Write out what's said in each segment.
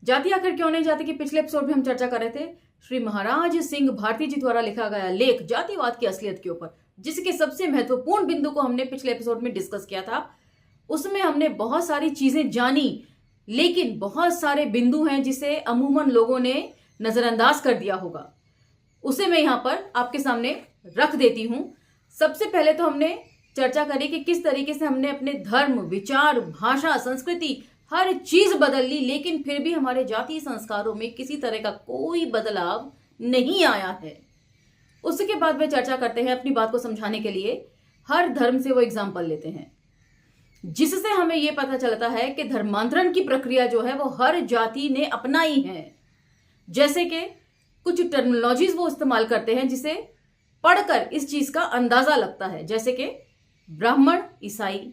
जाति आखिर क्यों नहीं जाती की पिछले एपिसोड में हम चर्चा कर रहे थे श्री महाराज सिंह भारती जी द्वारा लिखा गया लेख जातिवाद की असलियत के ऊपर, जिसके सबसे महत्वपूर्ण बिंदु को हमने पिछले एपिसोड में डिस्कस किया था। उसमें हमने बहुत सारी चीजें जानी, लेकिन बहुत सारे बिंदु हैं जिसे अमूमन लोगों ने नजरअंदाज कर दिया होगा। उसे मैं यहां पर आपके सामने रख देती हूं। सबसे पहले तो हमने चर्चा करी कि किस तरीके से हमने अपने धर्म, विचार, भाषा, संस्कृति हर चीज बदल ली, लेकिन फिर भी हमारे जातीय संस्कारों में किसी तरह का कोई बदलाव नहीं आया है। उसके बाद वे चर्चा करते हैं अपनी बात को समझाने के लिए हर धर्म से वो एग्जाम्पल लेते हैं, जिससे हमें यह पता चलता है कि धर्मांतरण की प्रक्रिया जो है वो हर जाति ने अपनाई है। जैसे कि कुछ टर्मिनोलॉजीज वो इस्तेमाल करते हैं जिसे पढ़कर इस चीज का अंदाजा लगता है, जैसे कि ब्राह्मण, ईसाई,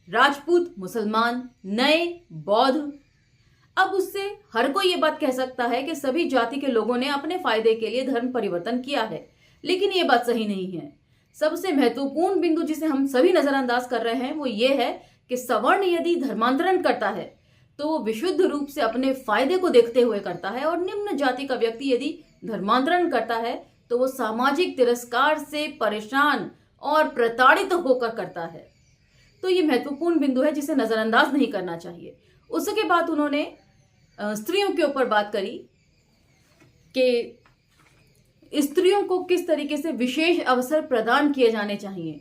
राजपूत, मुसलमान, नए, बौद्ध। अब उससे हर कोई ये बात कह सकता है कि सभी जाति के लोगों ने अपने फायदे के लिए धर्म परिवर्तन किया है, लेकिन ये बात सही नहीं है। सबसे महत्वपूर्ण बिंदु जिसे हम सभी नजरअंदाज कर रहे हैं वो ये है कि सवर्ण यदि धर्मांतरण करता है तो वो विशुद्ध रूप से अपने फायदे को देखते हुए करता है, और निम्न जाति का व्यक्ति यदि धर्मांतरण करता है तो वो सामाजिक तिरस्कार से परेशान और प्रताड़ित होकर करता है। तो ये महत्वपूर्ण बिंदु है जिसे नजरअंदाज नहीं करना चाहिए। उसके बाद उन्होंने स्त्रियों के ऊपर बात करी कि स्त्रियों को किस तरीके से विशेष अवसर प्रदान किए जाने चाहिए।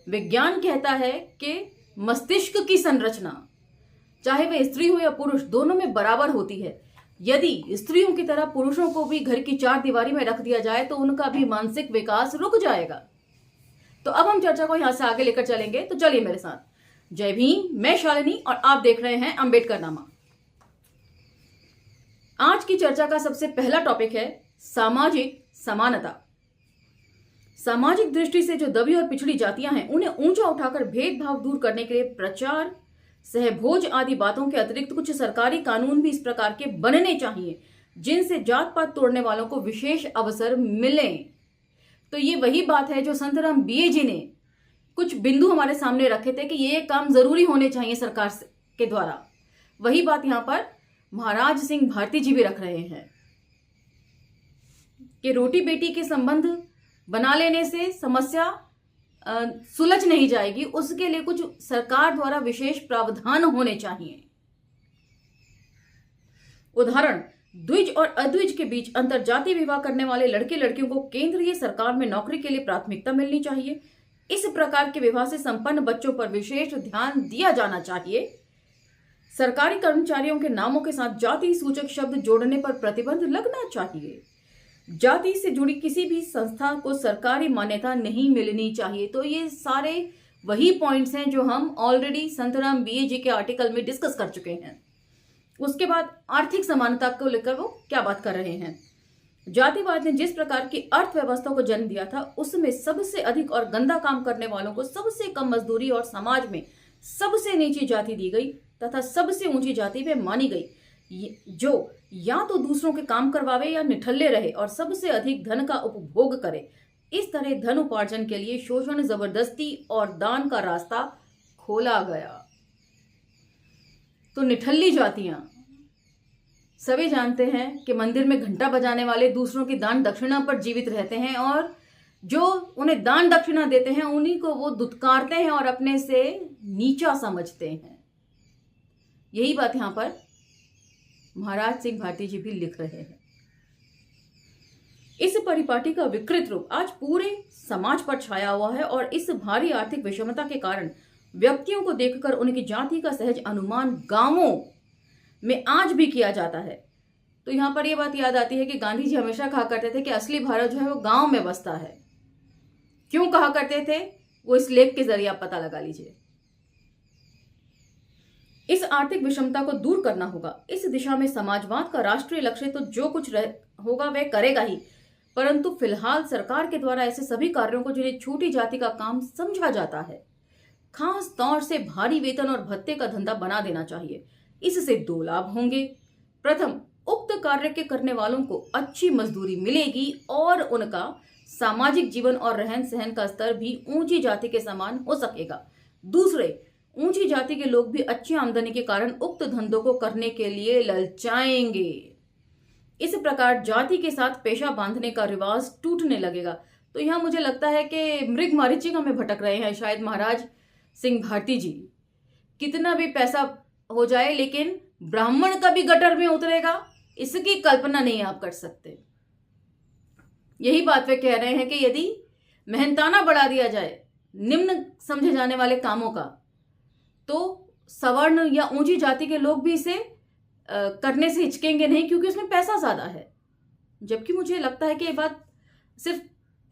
विज्ञान कहता है कि मस्तिष्क की संरचना, चाहे वह स्त्री हो या पुरुष, दोनों में बराबर होती है। यदि स्त्रियों की तरह पुरुषों को भी घर की चार दीवारी में रख दिया जाए तो उनका भी मानसिक विकास रुक जाएगा। तो अब हम चर्चा को यहां से आगे लेकर चलेंगे, तो चलिए मेरे साथ। जय भीम, मैं शालिनी और आप देख रहे हैं अंबेडकर नामा। आज की चर्चा का सबसे पहला टॉपिक है सामाजिक समानता। सामाजिक दृष्टि से जो दबी और पिछड़ी जातियां हैं उन्हें ऊंचा उठाकर भेदभाव दूर करने के लिए प्रचार, सहभोज आदि बातों के अतिरिक्त कुछ सरकारी कानून भी इस प्रकार के बनने चाहिए जिनसे जात पात तोड़ने वालों को विशेष अवसर मिले। तो ये वही बात है जो संतराम बीए जी ने कुछ बिंदु हमारे सामने रखे थे कि ये काम जरूरी होने चाहिए सरकार के द्वारा। वही बात यहां पर महाराज सिंह भारती जी भी रख रहे हैं कि रोटी बेटी के संबंध बना लेने से समस्या सुलझ नहीं जाएगी, उसके लिए कुछ सरकार द्वारा विशेष प्रावधान होने चाहिए। उदाहरण, द्विज और अद्विज के बीच अंतरजातीय विवाह करने वाले लड़के लड़कियों को केंद्रीय सरकार में नौकरी के लिए प्राथमिकता मिलनी चाहिए। इस प्रकार के विवाह से संपन्न बच्चों पर विशेष ध्यान दिया जाना चाहिए। सरकारी कर्मचारियों के नामों के साथ जाति सूचक शब्द जोड़ने पर प्रतिबंध लगना चाहिए। जाति से जुड़ी किसी भी संस्था को सरकारी मान्यता नहीं मिलनी चाहिए। तो ये सारे वही पॉइंट्स हैं जो हम ऑलरेडी संतराम बीए जी के आर्टिकल में डिस्कस कर चुके हैं। उसके बाद आर्थिक समानता को लेकर वो क्या बात कर रहे हैं। जातिवाद ने जिस प्रकार की अर्थव्यवस्था को जन्म दिया था उसमें सबसे अधिक और गंदा काम करने वालों को सबसे कम मजदूरी और समाज में सबसे नीची जाति दी गई तथा सबसे ऊंची जाति पे मानी गई, जो या तो दूसरों के काम करवावे या निठल्ले रहे और सबसे अधिक धन का उपभोग करे। इस तरह धन उपार्जन के लिए शोषण, जबरदस्ती और दान का रास्ता खोला गया। तो निठल्ली जातियां, सभी जानते हैं कि मंदिर में घंटा बजाने वाले दूसरों की दान दक्षिणा पर जीवित रहते हैं और जो उन्हें दान दक्षिणा देते हैं उन्हीं को वो दुत्कारते हैं और अपने से नीचा समझते हैं। यही बात यहां पर महाराज सिंह भारती जी भी लिख रहे हैं। इस परिपाटी का विकृत रूप आज पूरे समाज पर छाया हुआ है और इस भारी आर्थिक विषमता के कारण व्यक्तियों को देखकर उनकी जाति का सहज अनुमान गांवों में आज भी किया जाता है। तो यहां पर यह बात याद आती है कि गांधी जी हमेशा कहा करते थे कि असली भारत जो है वो गांव में बसता है। क्यों कहा करते थे वो इस लेख के जरिए आप पता लगा लीजिए। इस आर्थिक विषमता को दूर करना होगा। इस दिशा में समाजवाद का राष्ट्रीय लक्ष्य तो जो कुछ होगा वह करेगा ही, परंतु फिलहाल सरकार के द्वारा ऐसे सभी कार्यों को जिन्हें छोटी जाति का काम समझा जाता है खास तौर से भारी वेतन और भत्ते का धंधा बना देना चाहिए। इससे दो लाभ होंगे। प्रथम, उक्त कार्य के करने वालों को अच्छी मजदूरी मिलेगी और उनका सामाजिक जीवन और रहन सहन का स्तर भी ऊंची जाति के समान हो सकेगा। दूसरे, ऊंची जाति के लोग भी अच्छी आमदनी के कारण उक्त धंधों को करने के लिए ललचाएंगे। इस प्रकार जाति के साथ पेशा बांधने का रिवाज टूटने लगेगा। तो यहां मुझे लगता है कि मृग मारीचिका में भटक रहे हैं शायद महाराज सिंह भारती जी। कितना भी पैसा हो जाए लेकिन ब्राह्मण कभी गटर में उतरेगा, इसकी कल्पना नहीं आप कर सकते। यही बात वे कह रहे हैं कि यदि मेहनताना बढ़ा दिया जाए निम्न समझे जाने वाले कामों का, तो सवर्ण या ऊंची जाति के लोग भी इसे करने से हिचकेंगे नहीं, क्योंकि उसमें पैसा ज्यादा है। जबकि मुझे लगता है कि ये बात सिर्फ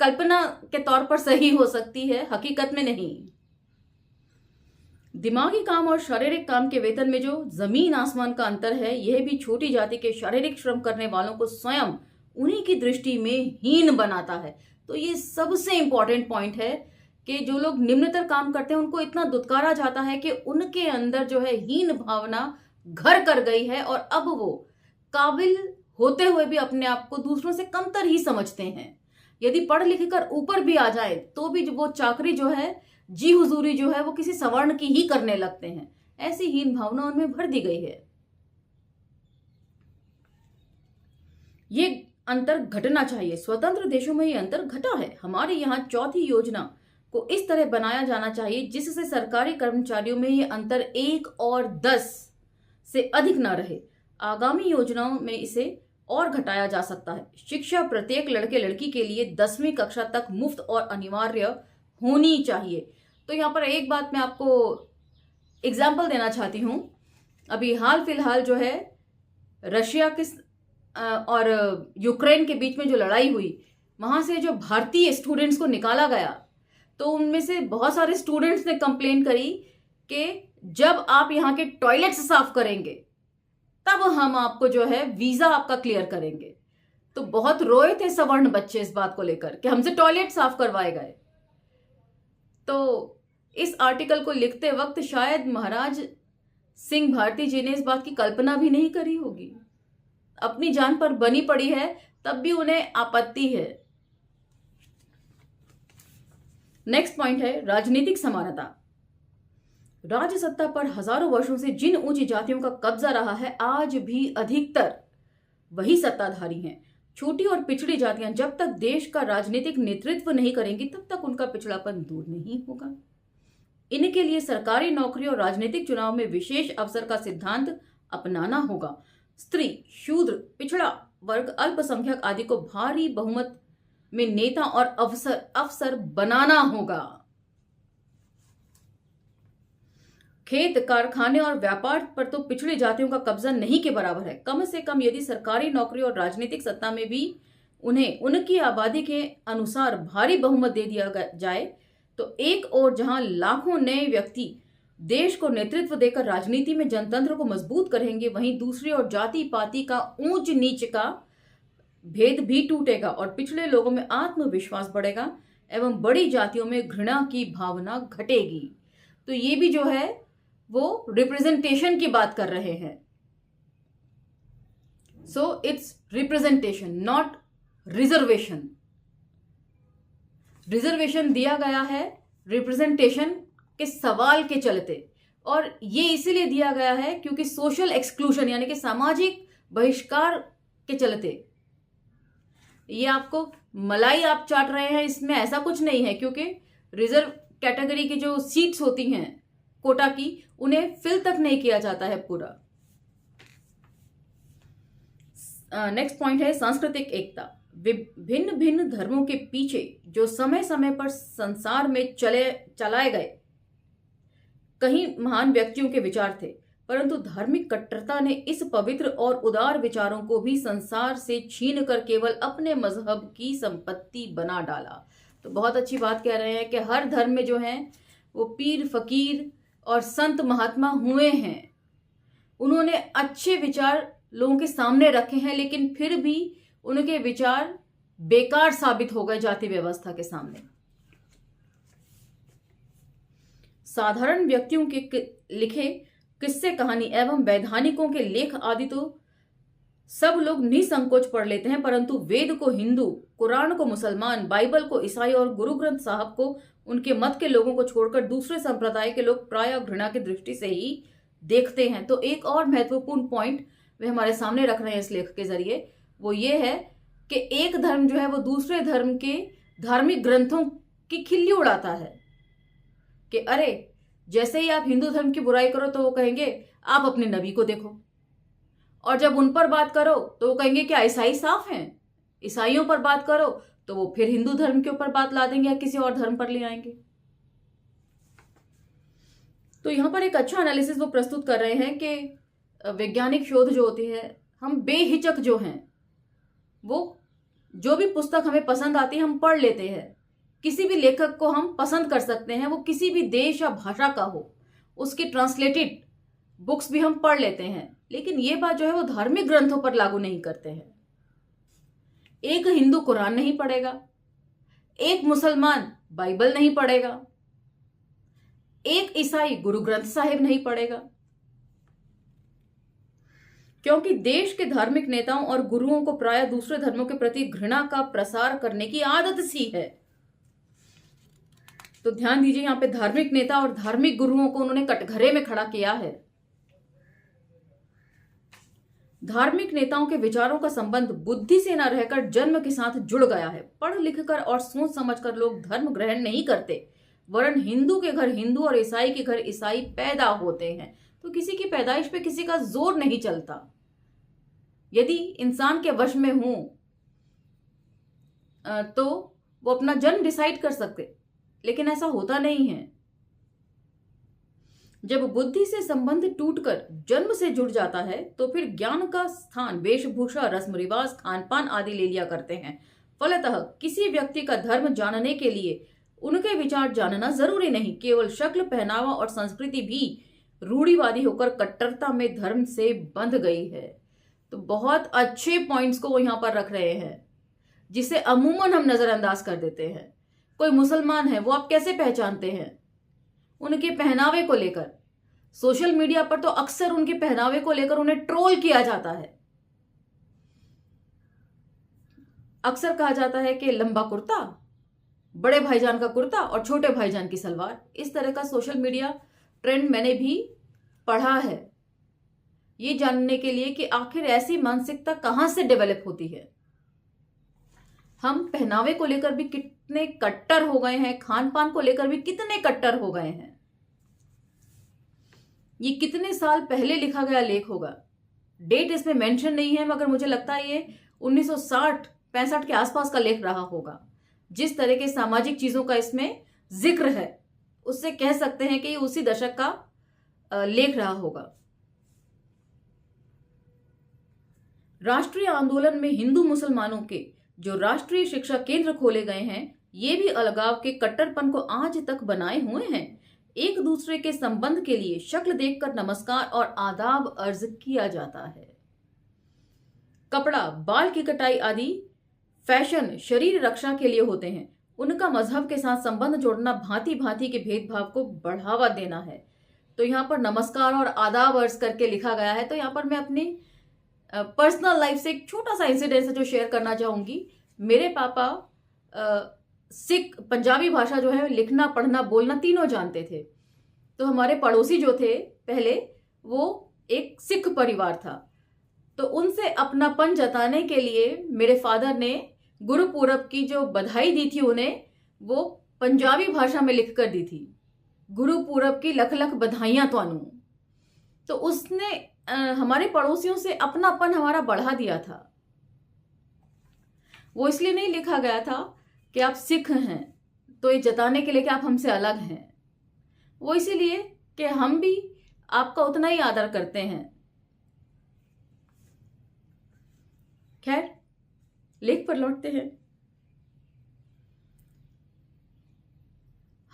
कल्पना के तौर पर सही हो सकती है, हकीकत में नहीं। दिमागी काम और शारीरिक काम के वेतन में जो जमीन आसमान का अंतर है, यह भी छोटी जाति के शारीरिक श्रम करने वालों को स्वयं उन्हीं की दृष्टि में हीन बनाता है। तो ये सबसे इंपॉर्टेंट पॉइंट है कि जो लोग निम्नतर काम करते हैं उनको इतना दुत्कारा जाता है कि उनके अंदर जो है हीन भावना घर कर गई है, और अब वो काबिल होते हुए भी अपने आप को दूसरों से कमतर ही समझते हैं। यदि पढ़ लिख कर ऊपर भी आ जाए तो भी वो चाकरी जो है, जी हुजूरी जो है, वो किसी सवर्ण की ही करने लगते हैं। ऐसी हीन भावना उनमें भर दी गई है। ये अंतर घटना चाहिए। स्वतंत्र देशों में ये अंतर घटा है। हमारे यहाँ चौथी योजना को इस तरह बनाया जाना चाहिए जिससे सरकारी कर्मचारियों में ये अंतर 1 और 10 से अधिक ना रहे। आगामी योजनाओं में इसे और घटाया जा सकता है। शिक्षा प्रत्येक लड़के लड़की के लिए 10वीं कक्षा तक मुफ्त और अनिवार्य होनी चाहिए। तो यहाँ पर एक बात मैं आपको एग्जाम्पल देना चाहती हूँ। अभी हाल फिलहाल जो है रशिया के और यूक्रेन के बीच में जो लड़ाई हुई, वहां से जो भारतीय स्टूडेंट्स को निकाला गया, तो उनमें से बहुत सारे स्टूडेंट्स ने कंप्लेन करी कि जब आप यहाँ के टॉयलेट्स साफ करेंगे तब हम आपको जो है वीजा आपका क्लियर करेंगे। तो बहुत रोए थे सवर्ण बच्चे इस बात को लेकर कि हमसे टॉयलेट साफ करवाए गए। तो इस आर्टिकल को लिखते वक्त शायद महाराज सिंह भारती जी ने इस बात की कल्पना भी नहीं करी होगी। अपनी जान पर बनी पड़ी है, तब भी उन्हें आपत्ति है। नेक्स्ट पॉइंट है राजनीतिक समानता। राज्य सत्ता पर हजारों वर्षों से जिन ऊंची जातियों का कब्जा रहा है, आज भी अधिकतर वही सत्ताधारी हैं। छोटी और पिछड़ी जातियां जब तक देश का राजनीतिक नेतृत्व नहीं करेंगी तब तक उनका पिछड़ापन दूर नहीं होगा। इनके लिए सरकारी नौकरी और राजनीतिक चुनाव में विशेष अवसर का सिद्धांत अपनाना होगा। स्त्री, शूद्र, पिछड़ा वर्ग, अल्पसंख्यक आदि को भारी बहुमत में नेता और अफसर बनाना होगा। खेत, कारखाने और व्यापार पर तो पिछड़ी जातियों का कब्जा नहीं के बराबर है। कम से कम यदि सरकारी नौकरी और राजनीतिक सत्ता में भी उन्हें उनकी आबादी के अनुसार भारी बहुमत दे दिया जाए, तो एक और जहां लाखों नए व्यक्ति देश को नेतृत्व देकर राजनीति में जनतंत्र को मजबूत करेंगे, वहीं दूसरी ओर जाति पाति का ऊंच नीच का भेद भी टूटेगा और पिछड़े लोगों में आत्मविश्वास बढ़ेगा एवं बड़ी जातियों में घृणा की भावना घटेगी। तो ये भी जो है वो रिप्रेजेंटेशन की बात कर रहे हैं। So it's representation not reservation. Reservation दिया गया है रिप्रेजेंटेशन के सवाल के चलते, और ये इसीलिए दिया गया है क्योंकि सोशल एक्सक्लूजन यानी कि सामाजिक बहिष्कार के चलते। ये आपको मलाई आप चाट रहे हैं, इसमें ऐसा कुछ नहीं है, क्योंकि रिजर्व कैटेगरी की जो सीट्स होती हैं कोटा की, उन्हें फिल तक नहीं किया जाता है पूरा। नेक्स्ट पॉइंट है सांस्कृतिक एकता। भिन्न भिन्न धर्मों के पीछे जो समय समय पर संसार में चलाए गए कई महान व्यक्तियों के विचार थे, परंतु धार्मिक कट्टरता ने इस पवित्र और उदार विचारों को भी संसार से छीन कर केवल अपने मजहब की संपत्ति बना डाला। तो बहुत अच्छी बात कह रहे हैं कि हर धर्म में जो है वो पीर फकीर और संत महात्मा हुए हैं, उन्होंने अच्छे विचार लोगों के सामने रखे हैं, लेकिन फिर भी उनके विचार बेकार साबित हो गए जाति व्यवस्था के सामने। साधारण व्यक्तियों के लिखे किस्से कहानी एवं वैधानिकों के लेख आदि तो सब लोग निसंकोच पढ़ लेते हैं, परंतु वेद को हिंदू कुरान को मुसलमान, बाइबल को ईसाई और गुरु ग्रंथ साहब को उनके मत के लोगों को छोड़कर दूसरे संप्रदाय के लोग प्राय घृणा की दृष्टि से ही देखते हैं। तो एक और महत्वपूर्ण पॉइंट वे हमारे सामने रख रहे हैं इस लेख के जरिए, वो ये है कि एक धर्म जो है वो दूसरे धर्म के धार्मिक ग्रंथों की खिल्ली उड़ाता है कि अरे जैसे ही आप हिंदू धर्म की बुराई करो तो वो कहेंगे आप अपने नबी को देखो, और जब उन पर बात करो तो वो कहेंगे क्या ईसाई साफ हैं, ईसाइयों पर बात करो तो वो फिर हिंदू धर्म के ऊपर बात ला देंगे या किसी और धर्म पर ले आएंगे। तो यहां पर एक अच्छा एनालिसिस वो प्रस्तुत कर रहे हैं कि वैज्ञानिक शोध जो होती है, हम बेहिचक जो हैं वो जो भी पुस्तक हमें पसंद आती है हम पढ़ लेते हैं। किसी भी लेखक को हम पसंद कर सकते हैं, वो किसी भी देश या भाषा का हो, उसकी ट्रांसलेटेड बुक्स भी हम पढ़ लेते हैं, लेकिन ये बात जो है वो धार्मिक ग्रंथों पर लागू नहीं करते हैं। एक हिंदू कुरान नहीं पढ़ेगा, एक मुसलमान बाइबल नहीं पढ़ेगा, एक ईसाई गुरु ग्रंथ साहिब नहीं पढ़ेगा, क्योंकि देश के धार्मिक नेताओं और गुरुओं को प्राय दूसरे धर्मों के प्रति घृणा का प्रसार करने की आदत सी है। तो ध्यान दीजिए, यहां पे धार्मिक नेता और धार्मिक गुरुओं को उन्होंने कटघरे में खड़ा किया है। धार्मिक नेताओं के विचारों का संबंध बुद्धि से न रहकर जन्म के साथ जुड़ गया है। पढ़ लिखकर और सोच समझकर लोग धर्म ग्रहण नहीं करते, वरन हिंदू के घर हिंदू और ईसाई के घर ईसाई पैदा होते हैं। तो किसी की पैदाइश पे किसी का जोर नहीं चलता। यदि इंसान के वश में हो तो वो अपना जन्म डिसाइड कर सकते, लेकिन ऐसा होता नहीं है। जब बुद्धि से संबंध टूटकर जन्म से जुड़ जाता है तो फिर ज्ञान का स्थान वेशभूषा, रस्म रिवाज, खान पान आदि ले लिया करते हैं। फलतः किसी व्यक्ति का धर्म जानने के लिए उनके विचार जानना जरूरी नहीं, केवल शक्ल, पहनावा और संस्कृति भी रूढ़िवादी होकर कट्टरता में धर्म से बंध गई है। तो बहुत अच्छे पॉइंट्स को वो यहां पर रख रहे हैं, जिसे अमूमन हम नजरअंदाज कर देते हैं। कोई मुसलमान है, वो आप कैसे पहचानते हैं? उनके पहनावे को लेकर। सोशल मीडिया पर तो अक्सर उनके पहनावे को लेकर उन्हें ट्रोल किया जाता है। अक्सर कहा जाता है कि लंबा कुर्ता, बड़े भाईजान का कुर्ता और छोटे भाईजान की सलवार। इस तरह का सोशल मीडिया ट्रेंड मैंने भी पढ़ा है, ये जानने के लिए कि आखिर ऐसी मानसिकता कहां से डेवलप होती है। हम पहनावे को लेकर भी कितने कट्टर हो गए हैं, खान पान को लेकर भी कितने कट्टर हो गए हैं। ये कितने साल पहले लिखा गया लेख होगा, डेट इसमें मेंशन नहीं है, मगर मुझे लगता है ये 1960-65 के आसपास का लेख रहा होगा। जिस तरह के सामाजिक चीजों का इसमें जिक्र है, उससे कह सकते हैं कि ये उसी दशक का लेख रहा होगा। राष्ट्रीय आंदोलन में हिंदू मुसलमानों के जो राष्ट्रीय शिक्षा केंद्र खोले गए हैं, ये भी अलगाव के कट्टरपन को आज तक बनाए हुए हैं। एक दूसरे के संबंध के लिए शक्ल देखकर नमस्कार और आदाब अर्ज किया जाता है। कपड़ा, बाल की कटाई आदि फैशन शरीर रक्षा के लिए होते हैं। उनका मजहब के साथ संबंध जोड़ना भांति भांति के भेदभाव को बढ़ावा देना है। तो यहाँ पर नमस्कार और आदाब अर्ज करके लिखा गया है। तो यहाँ पर मैं अपनी पर्सनल लाइफ से एक छोटा सा इंसिडेंस है जो शेयर करना चाहूंगी। मेरे पापा सिख पंजाबी भाषा जो है लिखना, पढ़ना, बोलना तीनों जानते थे। तो हमारे पड़ोसी जो थे पहले, वो एक सिख परिवार था। तो उनसे अपनापन जताने के लिए मेरे फादर ने गुरुपूरब की जो बधाई दी थी उन्हें, वो पंजाबी भाषा में लिख कर दी थी, गुरुपूरब की लख लख बधाइयां तानू। तो उसने हमारे पड़ोसियों से अपनापन हमारा बढ़ा दिया था। वो इसलिए नहीं लिखा गया था कि आप सिख हैं तो ये जताने के लिए कि आप हमसे अलग हैं, वो इसीलिए कि हम भी आपका उतना ही आदर करते हैं। खैर, लेख पर लौटते हैं।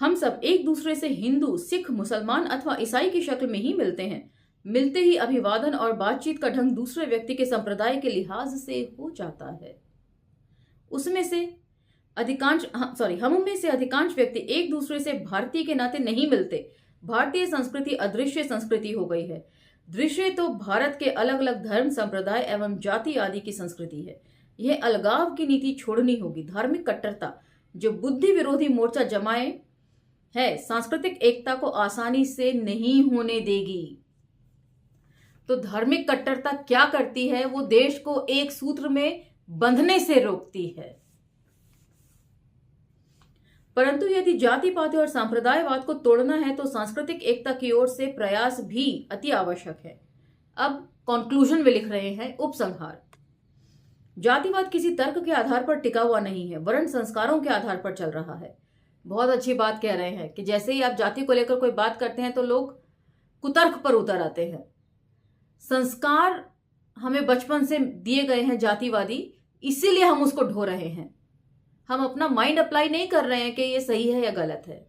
हम सब एक दूसरे से हिंदू, सिख, मुसलमान अथवा ईसाई की शक्ल में ही मिलते हैं। मिलते ही अभिवादन और बातचीत का ढंग दूसरे व्यक्ति के संप्रदाय के लिहाज से हो जाता है। हम में से अधिकांश व्यक्ति एक दूसरे से भारतीय के नाते नहीं मिलते। भारतीय संस्कृति अदृश्य संस्कृति हो गई है। दृश्य तो भारत के अलग अलग धर्म, संप्रदाय एवं जाति आदि की संस्कृति है। यह अलगाव की नीति छोड़नी होगी। धार्मिक कट्टरता जो बुद्धि विरोधी मोर्चा जमाए है, सांस्कृतिक एकता को आसानी से नहीं होने देगी। तो धार्मिक कट्टरता क्या करती है? वो देश को एक सूत्र में बंधने से रोकती है। परंतु यदि जातिवाद और सांप्रदायवाद को तोड़ना है तो सांस्कृतिक एकता की ओर से प्रयास भी अति आवश्यक है। अब कंक्लूजन में लिख रहे हैं उपसंहार। जातिवाद किसी तर्क के आधार पर टिका हुआ नहीं है, वरन संस्कारों के आधार पर चल रहा है। बहुत अच्छी बात कह रहे हैं कि जैसे ही आप जाति को लेकर कोई बात करते हैं तो लोग कुतर्क पर उतर आते हैं। संस्कार हमें बचपन से दिए गए हैं जातिवादी, इसीलिए हम उसको ढो रहे हैं। हम अपना माइंड अप्लाई नहीं कर रहे हैं कि ये सही है या गलत है।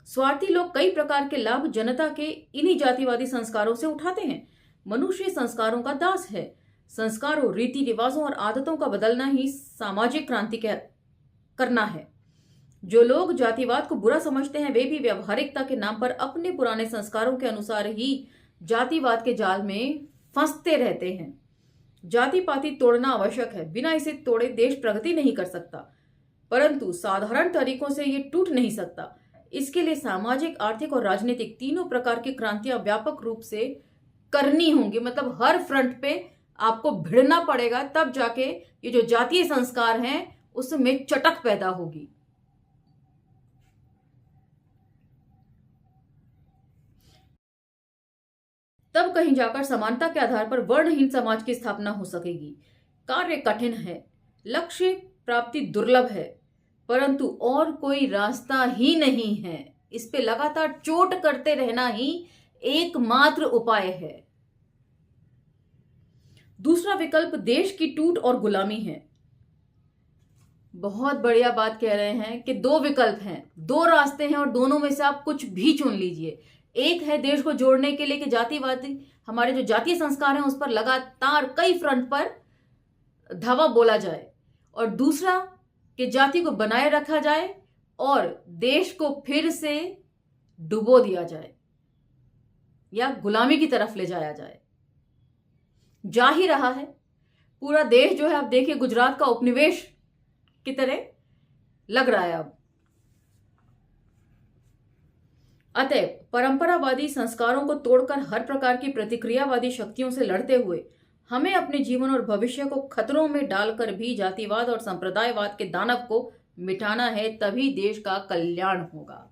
स्वार्थी लोग कई प्रकार के लाभ जनता के इन्हीं जातिवादी संस्कारों से उठाते हैं। मनुष्य संस्कारों का दास है। संस्कारों, रीति रिवाजों और आदतों का बदलना ही सामाजिक क्रांति करना है। जो लोग जातिवाद को बुरा समझते हैं वे भी व्यवहारिकता के नाम पर अपने पुराने संस्कारों के अनुसार ही जातिवाद के जाल में फंसते रहते हैं। जाति पाति तोड़ना आवश्यक है, बिना इसे तोड़े देश प्रगति नहीं कर सकता, परंतु साधारण तरीकों से ये टूट नहीं सकता। इसके लिए सामाजिक, आर्थिक और राजनीतिक तीनों प्रकार की क्रांतियां व्यापक रूप से करनी होंगी। मतलब हर फ्रंट पे आपको भिड़ना पड़ेगा, तब जाके ये जो जातीय संस्कार हैं उसमें चटक पैदा होगी। तब कहीं जाकर समानता के आधार पर वर्णहीन समाज की स्थापना हो सकेगी। कार्य कठिन है, लक्ष्य प्राप्ति दुर्लभ है, परंतु और कोई रास्ता ही नहीं है। इस पे लगातार चोट करते रहना ही एकमात्र उपाय है। दूसरा विकल्प देश की टूट और गुलामी है। बहुत बढ़िया बात कह रहे हैं कि दो विकल्प हैं, दो रास्ते हैं और दोनों में से आप कुछ भी चुन लीजिए। एक है देश को जोड़ने के लिए कि जातिवादी हमारे जो जातीय संस्कार हैं उस पर लगातार कई फ्रंट पर धावा बोला जाए, और दूसरा कि जाति को बनाए रखा जाए और देश को फिर से डुबो दिया जाए या गुलामी की तरफ ले जाया जाए। जा ही रहा है पूरा देश जो है, आप देखिए गुजरात का उपनिवेश की तरह लग रहा है अब। अतएव परंपरावादी संस्कारों को तोड़कर हर प्रकार की प्रतिक्रियावादी शक्तियों से लड़ते हुए हमें अपने जीवन और भविष्य को खतरों में डालकर भी जातिवाद और संप्रदायवाद के दानव को मिटाना है, तभी देश का कल्याण होगा।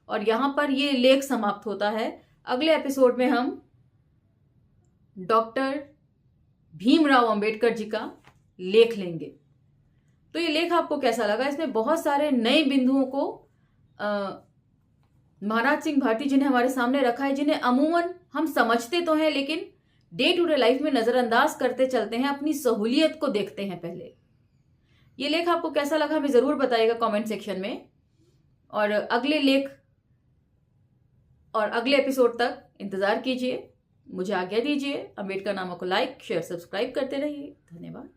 और यहां पर ये लेख समाप्त होता है। अगले एपिसोड में हम डॉक्टर भीमराव अंबेडकर जी का लेख लेंगे। तो ये लेख आपको कैसा लगा? इसमें बहुत सारे नए बिंदुओं को महाराज सिंह भारती जी ने हमारे सामने रखा है, जिन्हें अमूमन हम समझते तो हैं लेकिन डे टू डे लाइफ में नजरअंदाज करते चलते हैं, अपनी सहूलियत को देखते हैं पहले। ये लेख आपको कैसा लगा हमें जरूर बताइएगा कमेंट सेक्शन में। और अगले लेख और अगले एपिसोड तक इंतजार कीजिए। मुझे आज्ञा दीजिए। अंबेडकर नामा को लाइक, शेयर, सब्सक्राइब करते रहिए। धन्यवाद।